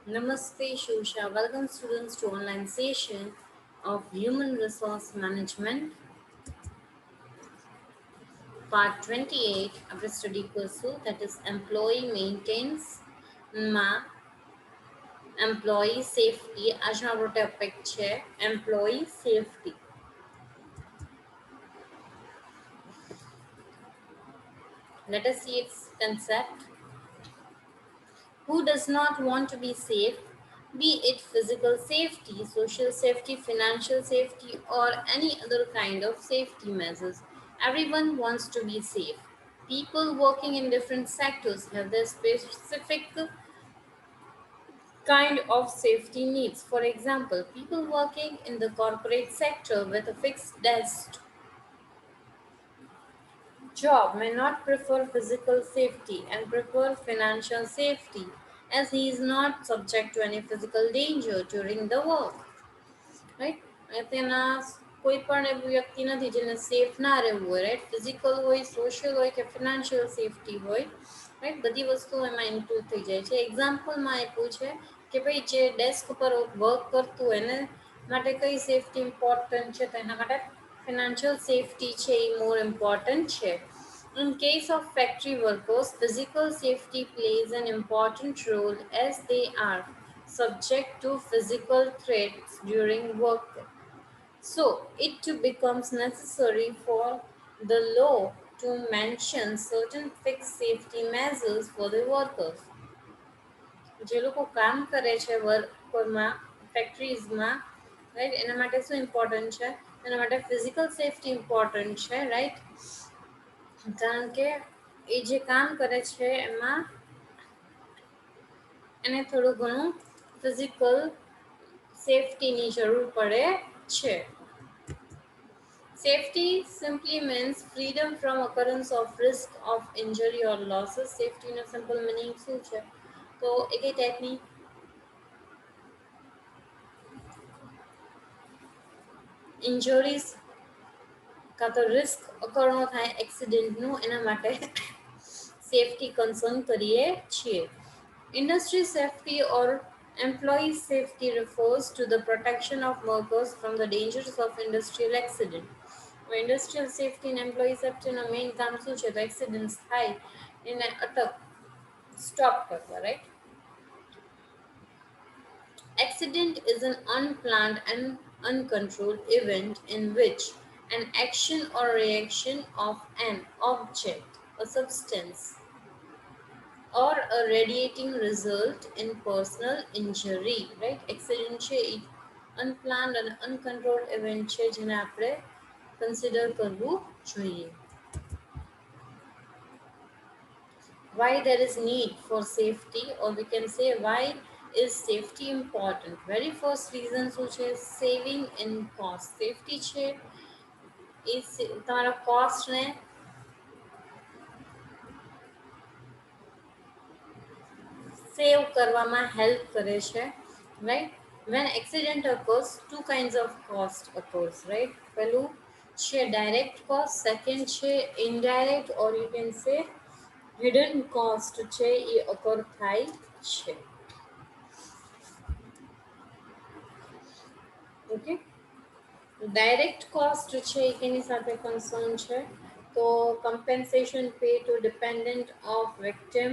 Namaste Shusha. Welcome students to online session of Human Resource Management Part 28 આપણે study કરશું that is employee maintains માં employee safety. આજનો આપણો topic છે employee safety. Let us see its concept. Who does not want to be safe, be it physical safety, social safety, financial safety, or any other kind of safety measures? Everyone wants to be safe. People working in different sectors have their specific kind of safety needs. For example, people working in the corporate sector with a fixed desk job may not prefer physical safety and prefer financial safety as he is not subject to any physical danger during the work. Right? તેના કોઈ પણ એવી વ્યક્તિ નથી જેને safe ના રહેવું હોય, રાઈટ? ફિઝિકલ હોય, સોશિયલ હોય કે ફિનાન્શિયલ સેફટી હોય, રાઈટ? બધી વસ્તુઓ એમાં ઇન્ક્લુડ થઈ જાય છે. એક્ઝામ્પલમાં આપ્યું છે કે ભાઈ જે ડેસ્ક ઉપર વર્ક કરતું હોય એને માટે કઈ સેફટી ઇમ્પોર્ટન્ટ છે, તો એના માટે ફિનાન્શિયલ સેફટી છે એ મોર ઇમ્પોર્ટન્ટ છે. In case of factory workers, physical safety plays an important role as they are subject to physical threats during work. So, it becomes necessary for the law to mention certain fixed safety measures for the workers. જે લોકો કામ કરે છે વર્કમાં ફેક્ટરીઝમાં, right, એના માટે શું important છે? એના માટે ફિઝિકલ સેફટી ઇમ્પોર્ટન્ટ છે, રાઈટ? કારણ કે એ જે કામ કરે છે એમાં એને થોડું ઘણું ફિઝિકલ સેફટીની જરૂર પડે છે. Safety simply means freedom from occurrence of risk of injury or losses. Safety no simple meaning શું છે? તો એક ટાઈપની ઇન્જરીઝ કાં તો રિસ્ક અકર ન થાય એક્સિડન્ટનું, એના માટે સેફટી કન્સર્ન કરીએ છીએ. Industry safety or employee safety refers to the protection of workers from the dangers of industrial accident. Industrial safety and employee safety નો મેઇન કામ શું છે? તો એક્સિડન્ટ્સ થાય એને અટક સ્ટોપ કરવા, right? Accident is an unplanned and uncontrolled event in which an action or reaction of an object, a substance, or a radiating result in personal injury, right? Accident છે એ unplanned and uncontrolled event છે જેને આપણે consider કરવું જોઈએ. Why there is need for safety, or we can say why is safety important? Very first reason શું છે? Saving in cost. Safety છે એ તમારા કોસ્ટને સેવ કરવામાં હેલ્પ કરે છે, right? When accident occurs, two kinds of cost occurs, right? પહેલું છે direct cost, second છે indirect, or you can say hidden cost છે એ occur થાય છે. ઓકે, ડાયરેક્ટ કોસ્ટ છે એ કેની સાથે કન્સર્ન છે? તો compensation pay to dependent of victim,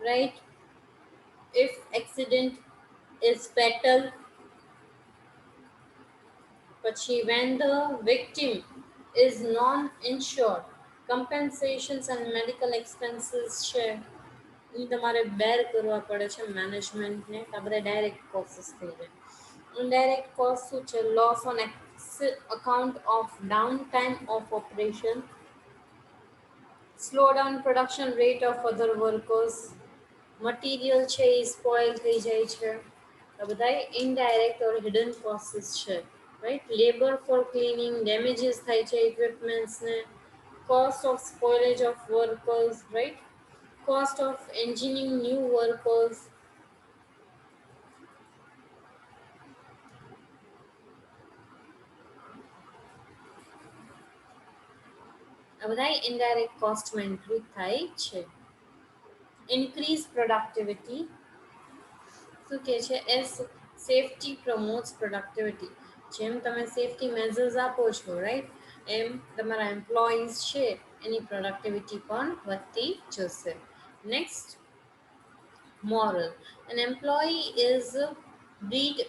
right? If accident is fatal, પછી when the victim is non-insured, compensations and medical expenses છે એ તમારે બેર કરવા પડે છે મેનેજમેન્ટને. આ બધા ડાયરેક્ટ કોસ્ટ થઈ જાય. ઇનડાયરેક્ટ કોસ્ટ શું છે? Loss on account of downtime of operation, slow down production rate of other workers, material છે એ સ્પોઇલ થઈ જાય છે. આ બધા ઇનડાયરેક્ટ ઓર હિડન કોસ્ટ છે, right? Labour for cleaning, damages થાય છે ઇક્વિપમેન્ટ્સને, cost of spoilage of workers, right? Cost of engineering new workers. આ બધા ઇનડાયરેક્ટ કોસ્ટમાં ઇન્ક્લુડ થાય છે. ઇન્ક્રીઝ પ્રોડક્ટિવિટી, શું કહે છે એસ સેફટી પ્રમોટ્સ પ્રોડક્ટિવિટી. જેમ તમે સેફટી મેઝર્સ આપો છો રાઈટ, એમ તમારા એમ્પ્લોઈઝ છે એની પ્રોડક્ટિવિટી પણ વધતી જશે. Next, moral. An employee is a bread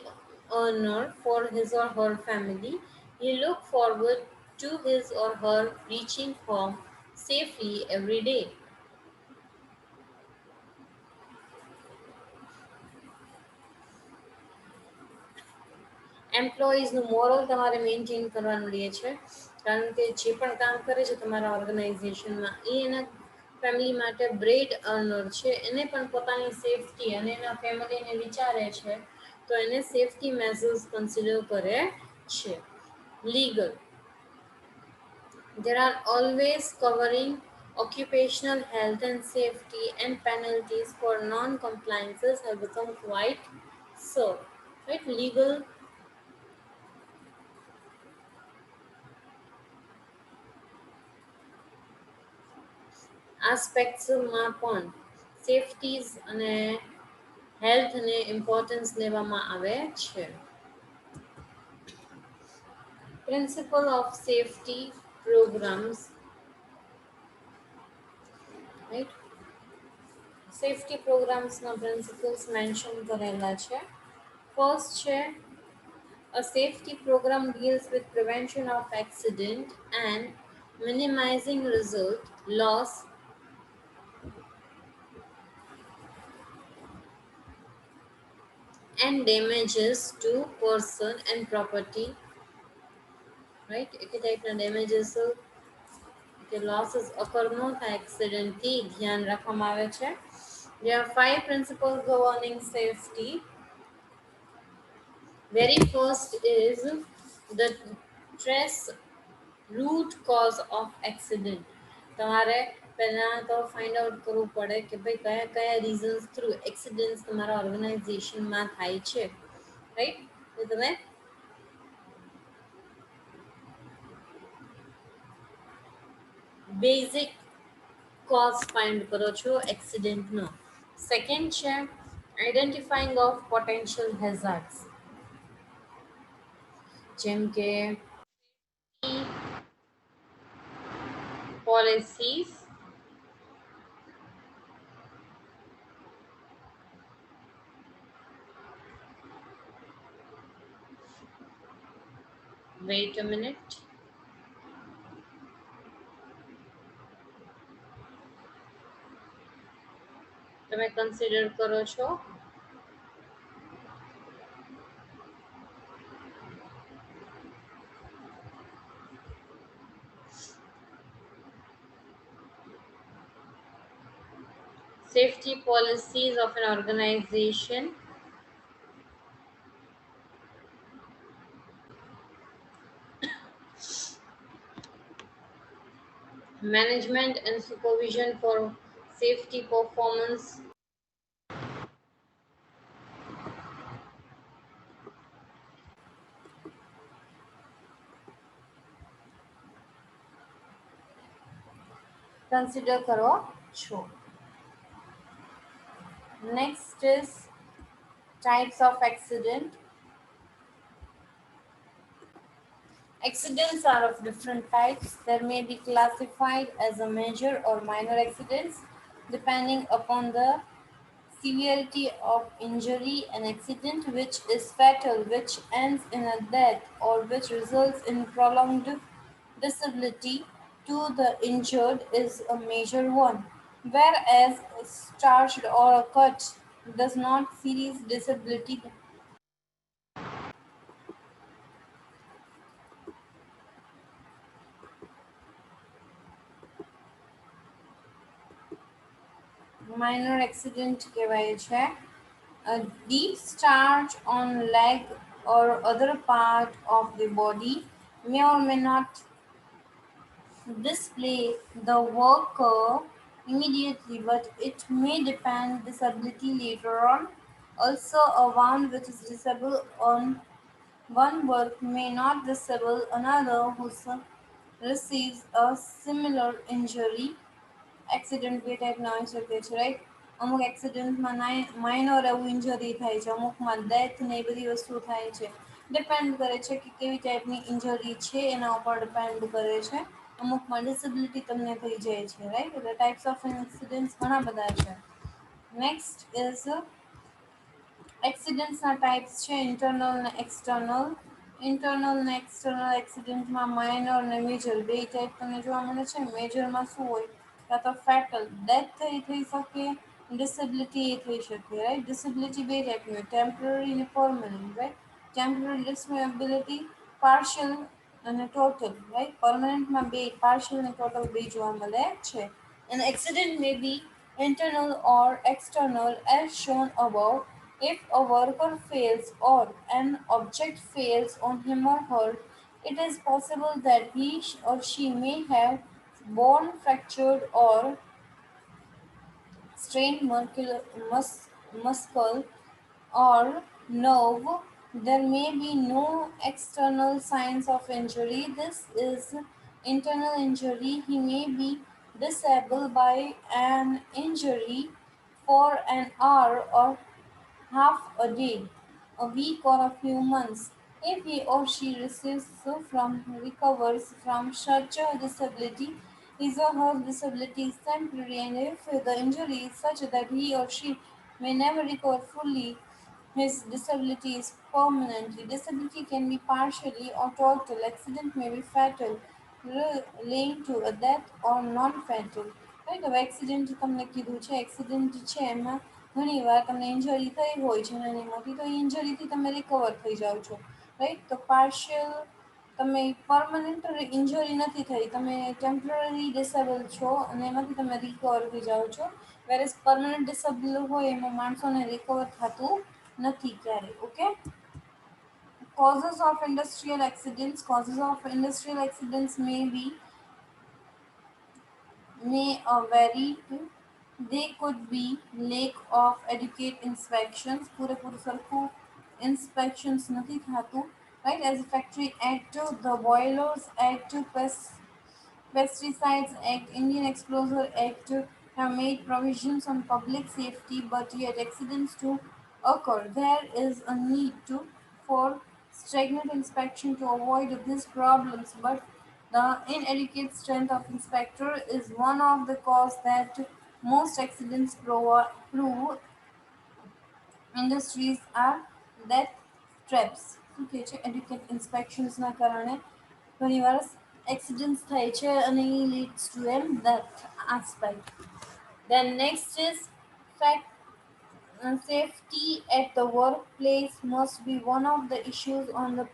earner for his or her family. He look forward to his or her reaching home safely every day. એમ્પ્લોઈઝનું મોરલ તમારે maintain કરવાનું રહે છે, કારણ કે જે પણ કામ કરે છે તમારા ઓર્ગેનાઇઝેશનમાં એ એના ફેમિલી માટે બ્રેડ અર્નર છે, એને પણ પોતાની સેફટી અને એના ફેમિલીને વિચારે છે, તો એને સેફટી મેઝર્સ કન્સિડર કરે છે. Legal, there are always covering occupational health and safety, and penalties for non-compliances have become quite so. Right? Legal આસ્પેક્ટ્સમાં પણ સેફટીઝ અને હેલ્થને ઇમ્પોર્ટન્સ લેવામાં આવે છે. Principle of safety programs, right, safety પ્રોગ્રામ્સના પ્રિન્સિપલ્સ મેન્શન કરેલા છે. ફર્સ્ટ છે, a safety program deals with prevention of accident and minimizing result, loss, and damages to person and property. Right? એક ટાઈપના ડેમેજીસ કે losses occur ન થાય એક્સિડન્ટથી ધ્યાન રાખવામાં આવે છે. There are 5 principles governing safety. Very first is the trace root cause of accident. તમારે પહેલા તો ફાઇન્ડ આઉટ કરવું પડે કે ભાઈ કયા કયા રીઝન્સ થ્રુ એક્સિડન્ટ્સ તમારા ઓર્ગેનાઇઝેશનમાં થાય છે, રાઈટ. તો તમે બેઝિક કોઝ ફાઇન્ડ કરો છો એક્સિડન્ટનો. સેકન્ડ છે આઈડેન્ટિફાઈંગ ઓફ પોટેન્શિયલ હેઝાર્ડ્સ, જેમ કે પોલિસીસ, વેઇટ અ મિનિટ, તમે કન્સિડર કરો છો. Safety policies of an organization, management and supervision for safety performance, consider કરો છો. Next is types of accident. Accidents are of different types. They may be classified as a major or minor accidents depending upon the severity of injury. An accident which is fatal, which ends in a death, or which results in prolonged disability to the injured is a major one, whereas a scratched or a cut does not serious disability. Minor accident કહેવાય છે. A deep starch on leg or other part of the body may or may not display the worker immediately, but it may depend disability later on. Also, a wound which is disable on one work may not disable another who receives a similar injury. Accident be type now is okay, right? અમુક એક્સિડન્ટમાં minor એવું injury થાય છે, અમુકમાં death ને એ બધી વસ્તુ થાય છે. Depend કરે છે કે કેવી ટાઈપની ઇન્જરી છે એના ઉપર ડિપેન્ડ કરે છે. અમુકમાં ડિસેબિલિટી તમને થઈ જાય છે, રાઈટ. એટલે ટાઈપ્સ ઓફ ઇન્સિડન્ટ્સ ઘણા બધા છે. નેક્સ્ટ ઇઝ એક્સિડન્ટ્સના ટાઈપ્સ છે ઇન્ટરનલ ને એક્સટર્નલ. ઇન્ટરનલ ને એક્સટર્નલ એક્સિડન્ટમાં માઇનર ને મેજર બે ટાઈપ તમને જોવા મળે છે. મેજરમાં શું હોય, કાં તો ફેટલ ડેથ થઈ શકે, ડિસેબિલિટી એ થઈ શકે, રાઈટ. ડિસેબિલિટી બે ટાઈપની હોય, ટેમ્પરરી અને permanent, right. Temporary disability partial અને ટોટલ, રાઈટ. પરમનન્ટમાં બે પાર્શિયલ અને ટોટલ બે જોવા મળે છે. An accident may be internal or external as shown above. If a worker fails or an object fails on him or her, it is possible that he or she may have bone fractured or strained muscle or nerve. There may be no external signs of injury. This is internal injury. He may be disabled by an injury for an hour or half a day, a week, or a few months. If he or she recovers from such a disability, his or her disability is temporary, and if the injury is such that he or she may never recover fully, his disability is permanently. Disability can be partially or total. Accident may be fatal, linked to a death or non-fatal. Right. હવે accident તમને કીધું છે, accident છે એમાં ઘણી વાર તમને injury થઈ હોય છે નાની મોટી, તો એ ઇન્જરીથી તમે રિકવર થઈ જાઓ છો, રાઈટ. તો પાર્શિયલ તમે પરમનન્ટ ઇન્જરી નથી થઈ, તમે ટેમ્પરરી ડિસેબલ છો અને એમાંથી તમે રિકવર થઈ જાઓ છો. વેરેસ પરમનન્ટ ડિસેબલ હોય એમાં માણસોને રિકવર થતું નથી ક્યારે. Okay. Causes of industrial accidents. Causes of industrial accidents may vary. They could be lack of adequate inspections, પૂરેપૂરું સરખું inspections નથી થતું, right. As a Factory Act, the Boilers Act, Pesticides Act, Indian Explosive Act have made provisions on public safety, but yet accidents do occur. There is a need for stringent inspection to avoid these problems, but the inadequate strength of inspector is one of the causes that most accidents prove. Industries are death traps. શું કહે છે, educate ઇન્સ્પેક્શન્સના કારણે ઘણીવાર accidents થાય છે અને એ leads to an death aspect. Then next is fact. Safety at the workplace must be one of the issues on the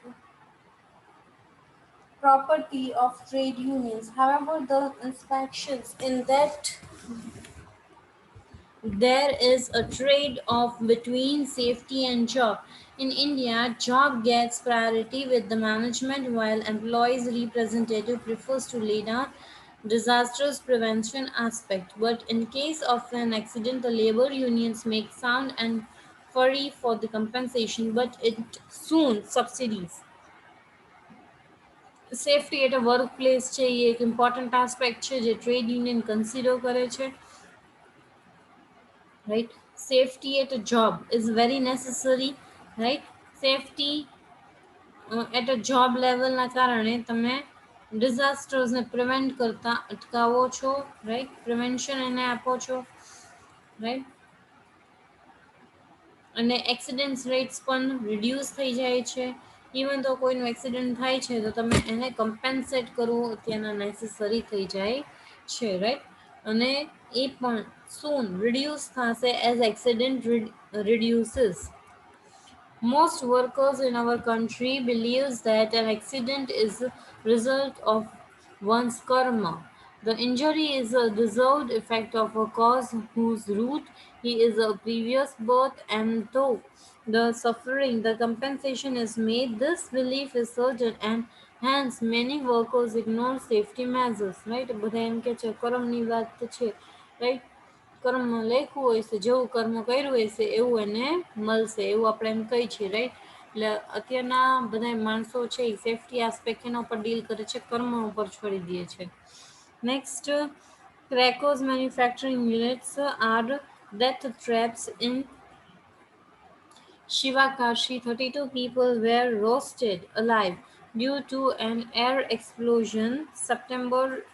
property of trade unions. However, the inspections in that there is a trade-off between safety and job. In India, job gets priority with the management while employees representative prefers to lay down disastrous prevention aspect. But in case of an accident, the labor unions make sound and furry for the compensation, but it soon subsidies. Safety at a work place છે એ એક important aspect છે જે trade union consider કરે છે, right. Safety at a job is very necessary, right. Safety at a job લેવલના કારણે તમે ડિઝાસ્ટર્સને પ્રિવેન્ટ કરતા અટકાવો છો, રાઈટ. પ્રિવેન્શન એને આપો છો, રાઈટ. અને એક્સિડન્ટ રેટ્સ પણ રિડ્યુસ થઈ જાય છે. ઇવન તો કોઈનું એક્સિડન્ટ થાય છે તો તમે એને કમ્પેન્સેટ કરવું અત્યારના નેસેસરી થઈ જાય છે, રાઈટ. અને એ પણ સૂન રિડ્યુસ થશે as accident reduces. Most workers in our country believes that an accident is a result of one's karma. The injury is a deserved effect of a cause whose root he is a previous birth, and though the suffering, the compensation is made. This belief is certain, and hence many workers ignore safety measures. Right? બધા એમ કે છે કરમની વાત છે, right? કર્મમાં લખ્યું હોય છે જેવું કર્મ કર્યું હોય છે એવું એને મળશે, એવું આપણે એમ કહી છીએ, રાઈટ. એટલે અત્યારના બધા માણસો છે એ સેફટી આસ્પેક્ટ એના ઉપર ડીલ કરે છે, કર્મ ઉપર છોડી દે છે. Next, crackers manufacturing units are death traps in Shivakasi. 32 people were roasted alive due to an air explosion. September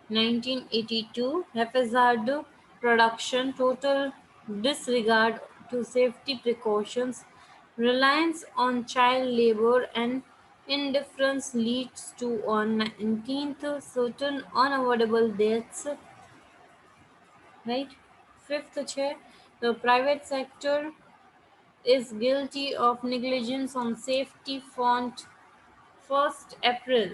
1982. Haphazard production. Total disregard to safety precautions. Reliance on child labor and indifference leads to on 19th certain unavoidable deaths. Right. Fifth chair. The private sector is guilty of negligence on safety front. 1st April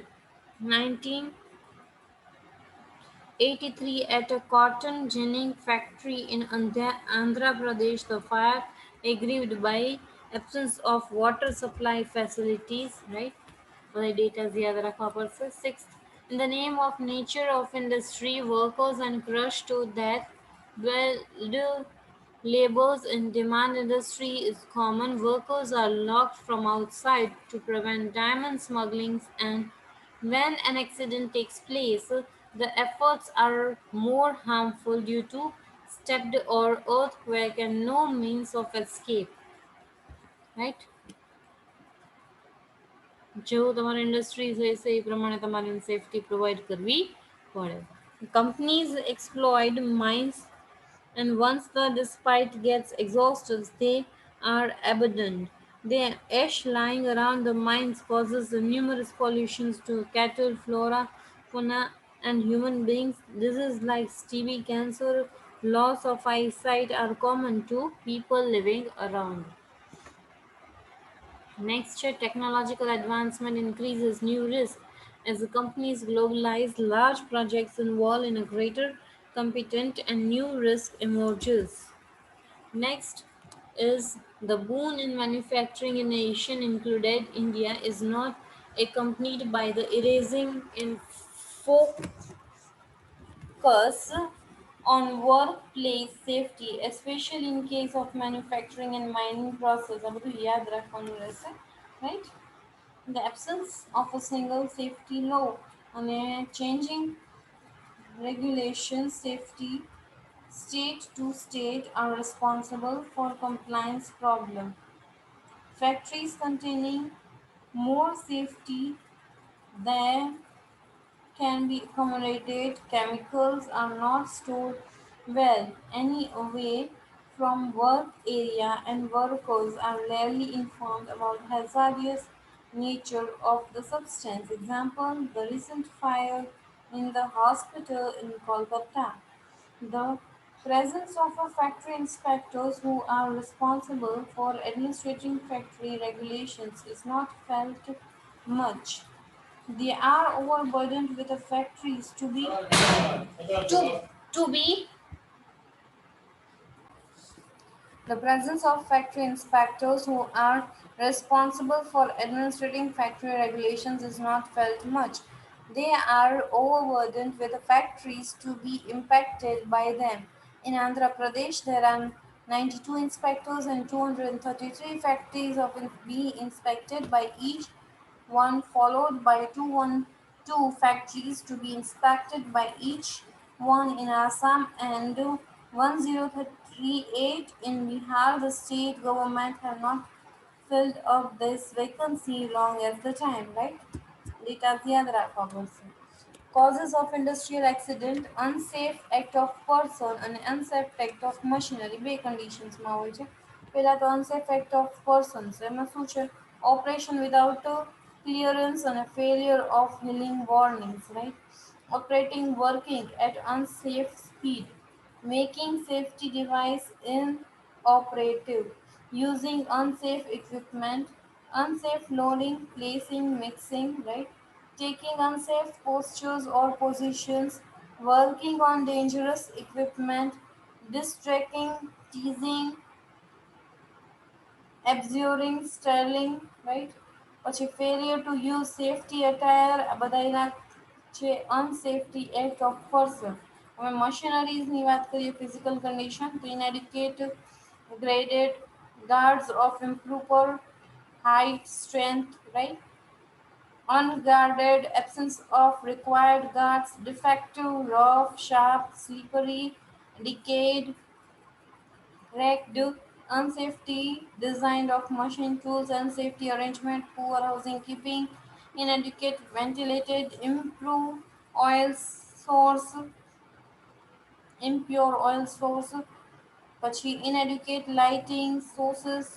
1983 at a cotton ginning factory in Andhra Pradesh, the fire aggrieved by absence of water supply facilities, right? और data याद रखा पर से. Sixth, in the name of nature of industry, workers and crushed to death. Well, labors in demand industry is common. Workers are locked from outside to prevent diamond smuggling, and when an accident takes place, the efforts are more harmful due to stepped or earthquake and no means of escape. Right? જો તમારે industries હોય છે એ પ્રમાણે તમારે safety provide કરવી પડે. Companies exploit mines, and once the despite gets exhausted, they are abandoned. The ash lying around the mines causes numerous pollutions to cattle, flora, fauna, and human beings. Diseases like TB, cancer, loss of eyesight are common to people living around. Next, technological advancement increases new risks as the companies globalize. Large projects involve in a greater competent and new risk emerges. Next is the boom in manufacturing in nation included India is not accompanied by the erasing in focus on workplace safety, especially in case of manufacturing and mining process. अब तो याद रखવાનું રહેશે, right? The absence of a single safety law and changing regulations, safety state to state are responsible for compliance problem. Factories containing more safety than can be accommodated. Chemicals are not stored well any away from work area, and workers are rarely informed about hazardous nature of the substance. Example, the recent fire in the hospital in Kolkata. The presence of a factory inspectors who are responsible for administrating factory regulations is not felt much. They are overburdened with the factories to be the presence of factory inspectors who are responsible for administrating factory regulations is not felt much. They are overburdened with the factories to be impacted by them. In Andhra Pradesh, there are 92 inspectors and 233 factories of being inspected by each one, followed by 212 factories to be inspected by each one in Assam and 1038 in Bihar. The state government have not filled up this vacancy long as the time, right? Data याद रखा बस. Causes of industrial accident, unsafe act of person and unsafe act of machinery બે કન્ડિશન્સમાં હોય છે. પહેલા તો unsafe act of persons એમાં શું છે? Operation without clearance and a failure of healing warnings, right? Operating working at unsafe speed, making safety device inoperative, using unsafe equipment, unsafe loading, placing, mixing, right? Taking unsafe postures or positions, working on dangerous equipment, distracting, teasing, abjuring, sterling, right? પછી failure to use safety attire, આ બધા એના છે unsafety act of person. હવે મશીનરીઝની વાત કરીએ physical condition તો inadequate graded guards of improper height, strength, right? Unguarded, absence of required guards, defective, rough, sharp, slippery, decayed, wrecked, unsafety design of machine tools, unsafety arrangement, poor housing keeping, inadequate ventilated, source, impure oil source, પછી inadequate lighting, sources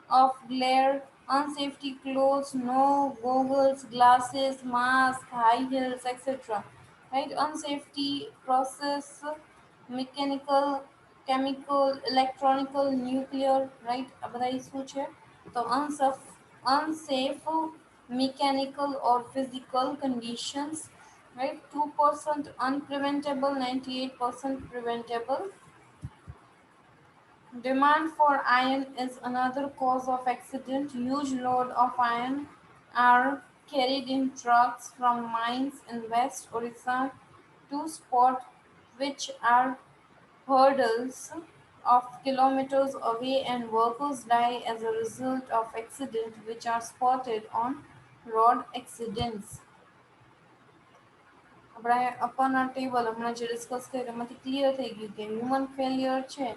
of glare, unsafety clothes, no goggles, glasses, mask, high heels, etc. Right? Unsafety process, mechanical, chemical, electronical, nuclear, right? આ બધા શું છે? તો unsafe mechanical or physical conditions, right? 2% unpreventable, 98% preventable. Demand for iron is another cause of accident. Huge load of iron are carried in trucks from mines in West Orissa to spot which are hurdles of kilometers away, and workers die as a result of accidents which are spotted on road accidents. આપણે અપરના table હમણાં જે discuss કર્યું એમાંથી clear થઈ ગયું કે human failure છે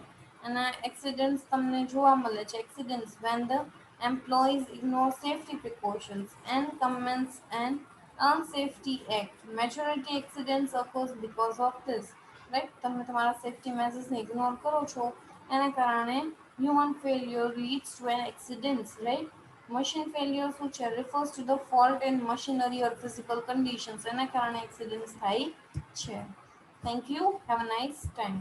અને એક્સિડન્ટ્સ તમને જોવા મળે છે accidents when the employees ignore safety precautions and comments and unsafety act majority accidents occurs because of this, right તમે તમારા સેફ્ટી મેઝર્સને ઇગ્નોર કરો છો એના કારણે human failure leads to an accidents, right. Machine failure શું છે refers to the fault in machinery or physical conditions એના કારણે એક્સિડન્ટ્સ થાય છે. Thank you, have a nice time.